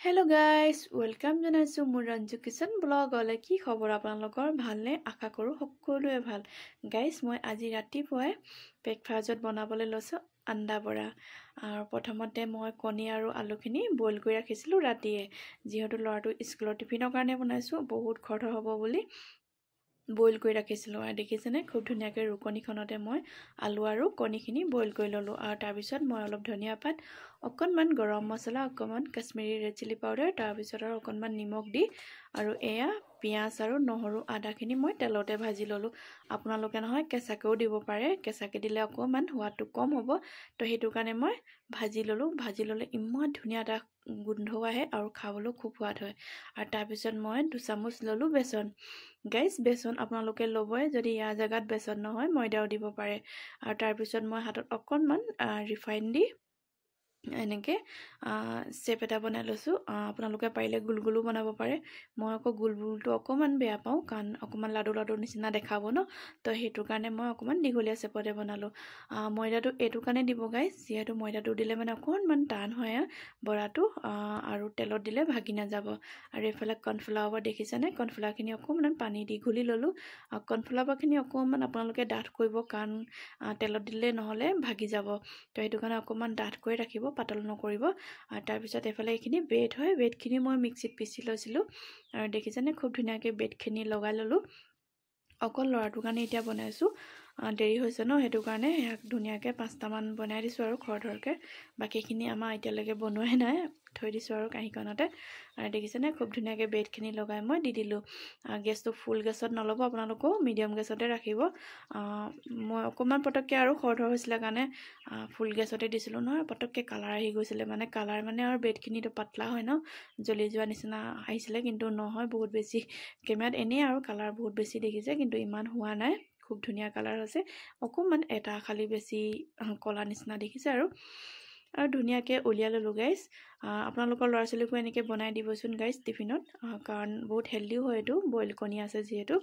Hello guys, welcome জনাইছো মোৰ Ranju kitchen ব্লগলে কি খবৰ আপোনালোকৰ ভালনে আশা কৰো সকলোৱে ভাল গাইস মই আজি ৰাতিপুৱাই ব্ৰেকফাষ্টত বনাবলৈ লৈছো আন্ডা বৰা আৰু প্ৰথমতে মই কণী আৰু আলুখিনি বইল কৰি ৰাখিছিলো ৰাতিয়ে যিহেতু লৰাটো স্কুলৰ টিফিনৰ কাৰণে বনাইছো বহুত খৰধৰ হ'ব বুলি বইল কৰি ৰাখিছিলো আৰু দেখিছেনে খুব ধুনিয়াকৈ ৰুকনিখনতে মই আলু আৰু কণীখিনি বইল কৰি ললো আৰু তাৰ পিছত মই অলপ ধনিয়া পাত অকনমান গৰম মছলা অকনমান কাশ্মীৰী ৰেড চিলি পাউডাৰ তাৰ পিছত আৰু অকনমান নিমখ দি আৰু এয়া পিয়াজ আৰু নহৰু আদাখিনি মই তেলতে ভাজি ললো আপোনালোকে নহয় কেঁচাকেও দিব পাৰে কেঁচাকে দিলে অকনমান সোৱাদটো কম হ'ব তো সেইটো কাৰণে মই ভাজি ললে ইমান ধুনিয়া এটা গোন্ধ আহে আৰু খাবলৈ খুব সোৱাদ হয় আৰু তাৰ পিছত মই 2 চামুচ ললো বেচন গাইস বেচন আপোনালোকে লবই যদি ইয়া জাগাত বেচন নহয় ময়দাও দিব পাৰে আৰু তাৰ পিছত মই হাতত অকনমান ৰিফাইন দি এনেকে শেপ এটা বনাই লৈছো আপোনালোকে পাৰিলে গুলগুলো বনাব পাৰে মই আকৌ গুলগুলটো অকমান বেয়া পাওঁ কাৰণ অকমান লাডু নিচিনা দেখাব ন তো হেতু কাৰণে মই অকমান দীঘলীয়া শেপতে বনালো ময়দাটো এটু কাৰণে দিব গাইস যেহেতু ময়দাটো দিলে মানে অকনমান টান হয় বৰাটো আৰু তেলত দিলে ভাগি নাযাব আৰু এফালে কৰ্নফ্লাৱাৰ দেখিছেনে কৰ্নফ্লাৱাৰখিনি অকমান পানী দি ঘুলি ললো কৰ্নফ্লাৱাৰখিনি অকমান আপোনালোকে ডাঠ কৰিব কাৰণ তেলত দিলে নহলে ভাগি যাব তো হেতু কাৰণে অকমান ডাঠ কৰি ৰাখিব পাতল নকৰিব আৰু তাৰ পিছত এফালে এইখিনি ব্ৰেড হয় ব্ৰেডখিনি মই মিক্সিত পিচি লৈছিলো আৰু দেখিছেনে খুব ধুনিয়াকৈ ব্ৰেডখিনি লগাই ললো অকল লৰাটোৰ কাৰণে এতিয়া বনাইছো দেৰি হৈছে ন হেতু কাৰণে ধুনিয়াকৈ 5টা মান বনাই দিছো আৰু খৰধৰকে বাকিখিনি আমাৰ এতিয়ালৈকে বনোৱাই নাই থৈ দিছো আৰু কাহিখনতে আৰু দেখিছেনে খুব ধুনিয়াকৈ ব্ৰেডখিনি লগাই মই দি দিলো গেছটো ফুল গেছত নলব আপোনালোকো মিডিয়াম গেছতে ৰাখিব মই অকমান পটককে আৰু খৰধৰ হৈছিল কাৰণে ফুল গেছতে দিছিলো নহয় পটককে কালাৰ আহি গৈছিল মানে কালাৰ মানে আৰু ব্ৰেডখিনি তো পাতলা হয় ন জ্বলি যোৱা নিচিনা আহিছিল কিন্তু নহয় বহুত বেছি কেমেৰাত এনে আৰু কালাৰ বহুত বেছি দেখিছে কিন্তু ইমান হোৱা নাই খুব ধুনিয়া কালাৰ হৈছে অকমান এটা খালি বেছি কলা নিচিনা দেখিছে আৰু ধুনিয়াকৈ উলিয়াই ললো গাইস আপোনালোকৰ ল'ৰা ছোৱালীকো এনেকৈ বনাই দিবচোন গাইস টিফিনত কাৰণ বহুত হেলদিও হয় এটো বইল কণী আছে যিহেতু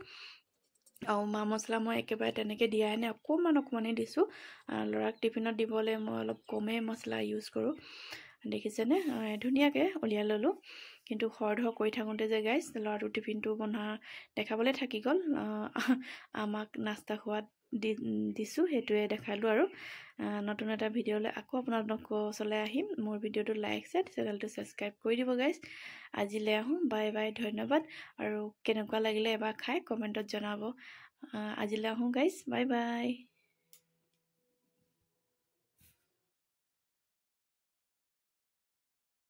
আৰু মা মছলা মই একেবাৰে তেনেকৈ দিয়াই নাই অকমানে দিছো লৰাক টিফিনত দিবলৈ মই অলপ কমে মছলা ইউজ কৰো দেখিছেনে ধুনিয়াকৈ উলিয়াই ললো কিন্তু খৰধৰ কৰি থাকোঁতে যে গাইস লৰাটো টিফিনটো বনা দেখাবলৈ থাকি গল আমাক নাস্তা খোৱাত দিছো হেতুৱে দেখালো আৰু নতুন এটা ভিডিঅ'লৈ আকৌ আপোনালোকৰ ওচৰলৈ আহিম মোৰ ভিডিঅ'টো লাইক চেনেলটো সাবস্ক্ৰাইব কৰি দিব গাইস আজিলৈ আহোঁ বাই বাই ধন্যবাদ আৰু কেনেকুৱা লাগিলে এবাৰ খাই কমেন্টত জনাব আজিলৈ আহোঁ গাইস বাই বাই